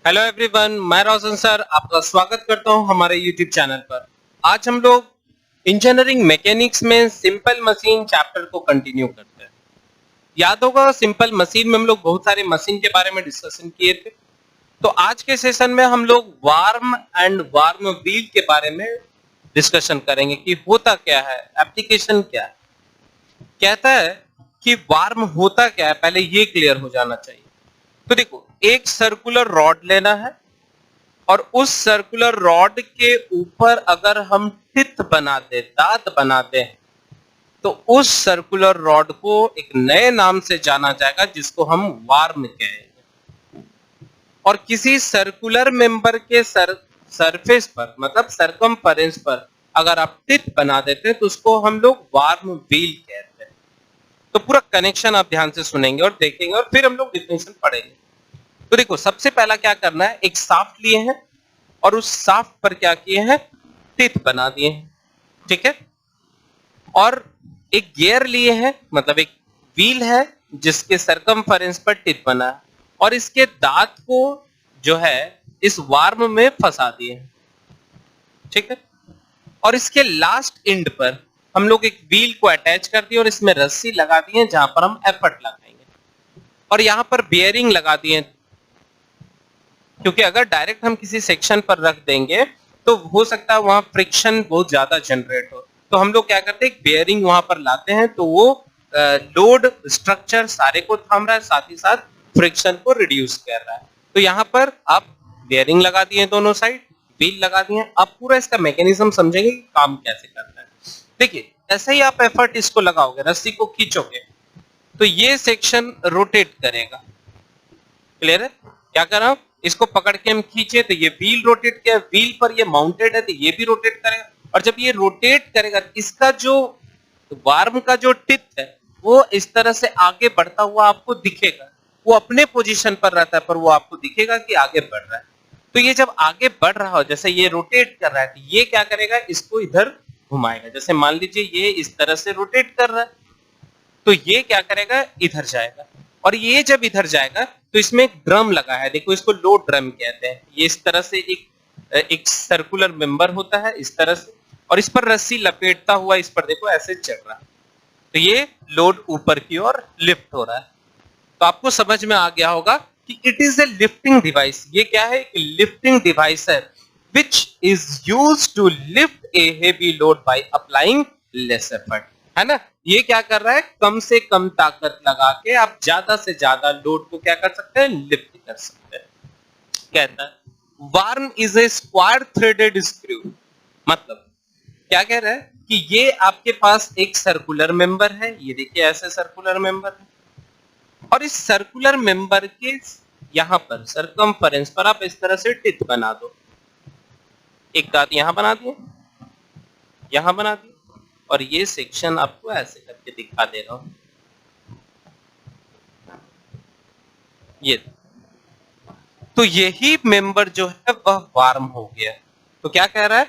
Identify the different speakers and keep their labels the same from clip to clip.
Speaker 1: Hello everyone, मैं रोशन sir आपका स्वागत करता हूं हमारे यूट्यूब चैनल पर। आज हम लोग इंजीनियरिंग मैकेनिक्स में सिंपल मशीन चैप्टर को कंटिन्यू करते हैं। याद होगा सिंपल मशीन में हम लोग बहुत सारे मशीन के बारे में डिस्कशन किए थे। तो आज के सेशन में हम लोग वार्म एंड वार्म व्हील के बारे में डिस्कशन करेंगे कि होता क्या है, एप्लीकेशन क्या है। कहता है कि वार्म होता क्या है, पहले ये क्लियर हो जाना चाहिए। तो देखो, एक सर्कुलर रॉड लेना है और उस सर्कुलर रॉड के ऊपर अगर हम टिथ बना दे, दांत बना दे, तो उस सर्कुलर रॉड को एक नए नाम से जाना जाएगा जिसको हम वार्म कहेंगे। और किसी सर्कुलर मेंबर के सरफेस पर मतलब सरकमफेरेंस पर अगर आप टिथ बना देते हैं तो उसको हम लोग वार्म व्हील कहते हैं। तो पूरा कनेक्शन आप ध्यान से सुनेंगे और देखेंगे और फिर हम लोग डिफिनेशन पढ़ेंगे। तो देखो, सबसे पहला क्या करना है, एक शाफ्ट लिए हैं और उस शाफ्ट पर क्या किए हैं, टिथ बना दिए हैं, ठीक है। और एक गियर लिए हैं, मतलब एक व्हील है जिसके सरकमफेरेंस पर टिथ बना है और इसके दांत को जो है इस वार्म में फंसा दिए हैं, ठीक है। और इसके लास्ट एंड पर हम लोग एक व्हील को अटैच कर दिए और इसमें रस्सी लगा दी है जहां पर हम एफर्ट लगाएंगे। और यहां पर बियरिंग लगा दिए, क्योंकि अगर डायरेक्ट हम किसी सेक्शन पर रख देंगे तो हो सकता है वहां फ्रिक्शन बहुत ज्यादा जनरेट हो। तो हम लोग क्या करते हैं, एक बेयरिंग वहां पर लाते हैं तो वो लोड स्ट्रक्चर सारे को थाम रहा है, साथ ही साथ फ्रिक्शन को रिड्यूस कर रहा है। तो यहाँ पर आप बेयरिंग लगा दिए दोनों साइड, व्हील लगा दिए। अब पूरा इसका मैकेनिज्म समझेंगे कि काम कैसे करता है। देखिए, ऐसे ही आप एफर्ट इसको लगाओगे, रस्सी को खींचोगे तो ये सेक्शन रोटेट करेगा। क्लियर है? क्या कर रहा हूं, इसको पकड़ के हम खींचे तो ये व्हील रोटेट किया, व्हील पर ये माउंटेड है तो ये भी रोटेट करेगा। और जब ये रोटेट करेगा, इसका जो वार्म का जो टिप है वो इस तरह से आगे बढ़ता हुआ आपको दिखेगा। वो अपने पोजीशन पर रहता है पर वो आपको दिखेगा कि आगे बढ़ रहा है। तो ये जब आगे बढ़ रहा हो, जैसे ये रोटेट कर रहा है, तो ये क्या करेगा, इसको इधर घुमाएगा। जैसे मान लीजिए ये इस तरह से रोटेट कर रहा है तो ये क्या करेगा, इधर जाएगा। और ये जब इधर जाएगा तो इसमें एक ड्रम लगा है, देखो इसको लो ड्रम कहते हैं। ये इस तरह से एक सर्कुलर मेंबर होता है इस तरह से, और इस पर रस्सी लपेटता हुआ इस पर देखो ऐसे चल रहा है। तो ये लोड ऊपर की ओर लिफ्ट हो रहा है। तो आपको समझ में आ गया होगा कि it is a lifting device. ये क्या है, एक लिफ्टिंग डिवाइस है which is used to lift a heavy load by applying less effort. है ना, ये क्या कर रहा है, कम से कम ताकत लगा के आप ज्यादा से ज्यादा लोड को क्या कर सकते हैं, लिफ्ट कर सकते हैं। कहता है warm is a square threaded screw. मतलब क्या कह रहा है कि ये आपके पास एक सर्कुलर मेंबर है, ये देखिए ऐसे सर्कुलर मेंबर है, और इस सर्कुलर मेंबर के यहां पर सरकमफेरेंस पर आप इस तरह से टिथ बना दो। एक दांत यहां बना दिए, यहां बना दिए, और ये सेक्शन आपको ऐसे करके दिखा दे रहा हूं। ये तो यही मेंबर जो है वह वार्म हो गया। तो क्या कह रहा है,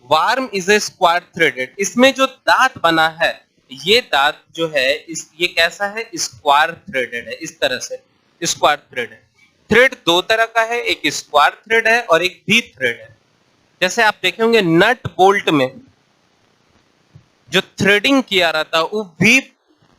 Speaker 1: warm is a square threaded. इसमें जो दांत बना है, ये दांत जो है ये कैसा है, स्क्वायर थ्रेडेड है। इस तरह से स्क्वायर थ्रेड है। थ्रेड दो तरह का है, एक स्क्वायर थ्रेड है और एक वी थ्रेड है। जैसे आप देखे होंगे नट बोल्ट में जो थ्रेडिंग किया रहता है वो वी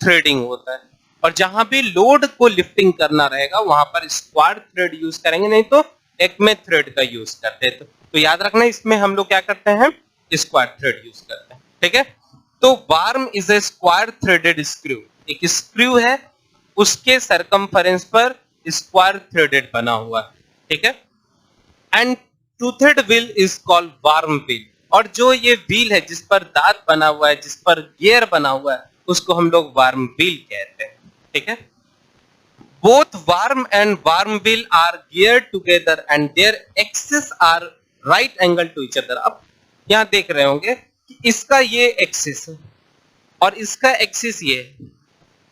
Speaker 1: थ्रेडिंग होता है, और जहां भी लोड को लिफ्टिंग करना रहेगा वहां पर स्क्वायर थ्रेड यूज करेंगे, नहीं तो एक्मे थ्रेड का यूज करते हैं। तो याद रखना, इसमें हम लोग क्या करते हैं, स्क्वायर थ्रेड यूज करते हैं, ठीक है। तो warm is a square threaded screw. एक स्क्रू है, उसके सरकमफेरेंस पर स्क्वायर थ्रेडेड बना हुआ है, ठीक है। And toothed wheel is called warm wheel. और जो ये व्हील है जिस पर दांत बना हुआ है, जिस पर गियर बना हुआ है, उसको हम लोग वार्म व्हील कहते हैं, ठीक है। Both worm and worm wheel are geared together and their axis are right angle to each other. अब यहां देख रहे होंगे कि इसका ये एक्सिस है और इसका एक्सिस ये है,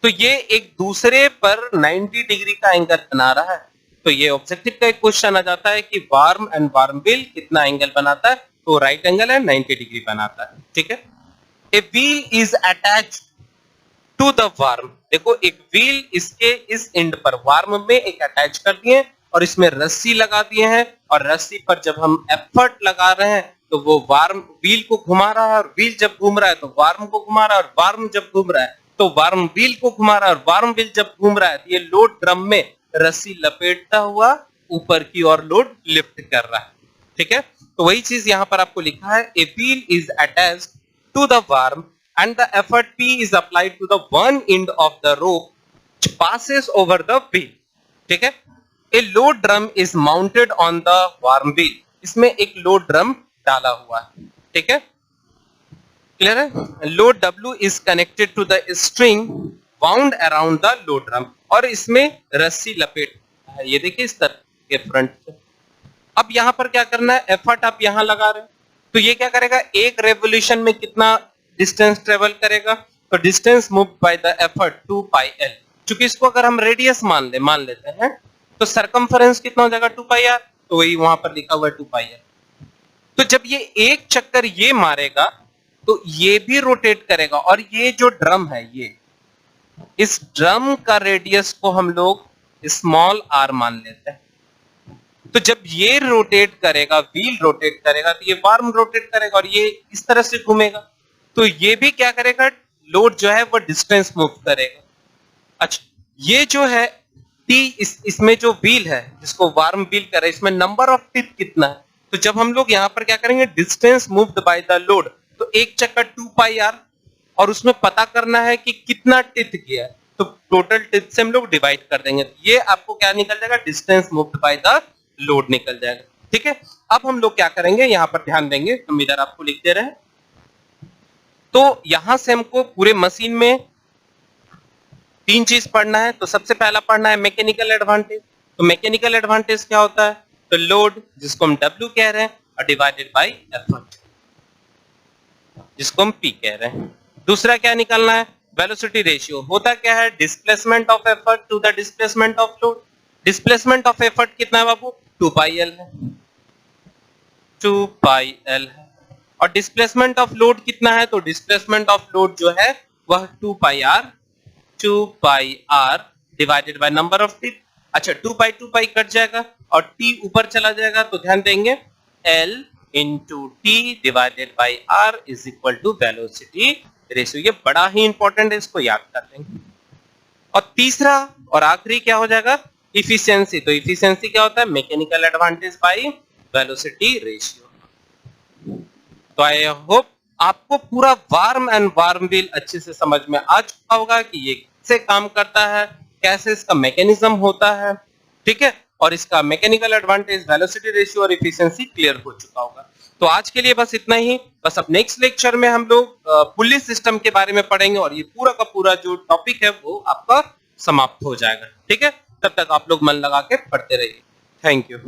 Speaker 1: तो ये एक दूसरे पर 90 डिग्री का एंगल बना रहा है। तो ये ऑब्जेक्टिव का एक क्वेश्चन आ जाता है कि वार्म एंड वार्म व्हील कितना एंगल बनाता है, तो राइट एंगल है 90 डिग्री बनाता है, ठीक है। A wheel is attached to the worm. देखो, एक व्हील इसके इस एंड पर वार्म में एक अटैच कर दिए और इसमें रस्सी लगा दिए हैं और रस्सी पर जब हम एफर्ट लगा रहे हैं तो वो वार्म व्हील को घुमा रहा है और व्हील जब घूम रहा है तो वार्म को घुमा रहा है और वार्म जब घूम रहा है तो वार्म व्हील को घुमा रहा है और वार्म व्हील जब घूम रहा है तो ये लोड ड्रम में रस्सी लपेटता हुआ ऊपर की ओर लोड लिफ्ट कर रहा है। ठीक है, तो वही चीज यहाँ पर आपको लिखा है, a wheel is attached to the worm and the effort P is applied to the one end of the rope which passes over the wheel. ठीक है, a load drum is mounted on the worm wheel. इसमें एक load drum डाला हुआ है। ठीक है, clear है। Load W is connected to the string wound around the load drum और इसमें रस्सी लपेट है, ये देखिए इस तरह के फ्रंट से। अब यहाँ पर क्या करना है, एफर्ट आप यहाँ लगा रहे हैं तो ये क्या करेगा, एक रेवोल्यूशन में कितना डिस्टेंस ट्रेवल करेगा, तो distance move by the effort 2 pi L. चूंकि इसको अगर हम रेडियस मान लेते हैं तो सरकमफरेंस कितना हो जाएगा 2 पाई आर, तो वही वहां पर लिखा हुआ है 2 पाई आर। तो जब ये एक चक्कर ये मारेगा तो ये भी रोटेट करेगा और ये जो ड्रम है ये, इस ड्रम का रेडियस को हम लोग स्मॉल आर मान लेते हैं। तो जब ये रोटेट करेगा, व्हील रोटेट करेगा तो ये वार्म रोटेट करेगा और ये इस तरह से घूमेगा तो ये भी क्या करेगा, लोड जो है वो डिस्टेंस मूव करेगा। अच्छा, ये जो है टी, इसमें जो व्हील है जिसको वार्म व्हील कर रहा है, इसमें नंबर ऑफ टिप कितना है, तो जब हम लोग यहाँ पर क्या करेंगे, distance moved by the load, तो एक चक्कर 2 पाई आर और उसमें पता करना है कि कितना टिप गया है तो टोटल टिप से हम लोग डिवाइड कर देंगे, तो ये आपको क्या निकल जाएगा, distance moved by the load निकल जाएगा। ठीक है, अब हम लोग क्या करेंगे, यहाँ पर ध्यान देंगे, हम इधर आपको लिख दे रहे हैं। तो यहां से हमको पूरे मशीन में 3 चीज पढ़ना है। तो सबसे पहला पढ़ना है मैकेनिकल एडवांटेज। तो मैकेनिकल एडवांटेज क्या होता है, तो लोड जिसको हम W कह रहे हैं और डिवाइडेड बाय एफर्ट जिसको हम P कह रहे हैं। दूसरा क्या निकालना है, वेलोसिटी रेशियो। होता क्या है, displacement of effort to the displacement of load. Displacement of effort कितना है बाबू, 2 पाई एल है, 2 पाई एल है। और डिस्प्लेसमेंट ऑफ लोड कितना है, तो डिस्प्लेसमेंट ऑफ लोड जो है वह 2 pi r divided by number of tip. अच्छा, 2 पाई कट जाएगा और टी ऊपर चला जाएगा तो ध्यान देंगे L into T divided by R is equal to velocity ratio. ये बड़ा ही इंपॉर्टेंट है, इसको याद कर लेंगे। और तीसरा और आखिरी क्या हो जाएगा, इफिशियंसी। तो इफिशियंसी क्या होता है, mechanical advantage by velocity ratio. तो आई होप आपको पूरा वार्म एंड वार्म व्हील अच्छे से समझ में आ चुका होगा कि ये कैसे काम करता है, कैसे इसका मैकेनिज्म होता है। ठीक है, और इसका मैकेनिकल एडवांटेज, वेलोसिटी रेशियो और एफिशिएंसी क्लियर हो चुका होगा। तो आज के लिए बस इतना ही। बस अब नेक्स्ट लेक्चर में हम लोग पुली सिस्टम के बारे में पढ़ेंगे और ये पूरा का पूरा जो टॉपिक है वो आपका समाप्त हो जाएगा। ठीक है, तब तक आप लोग मन लगा के पढ़ते रहिए। Thank you.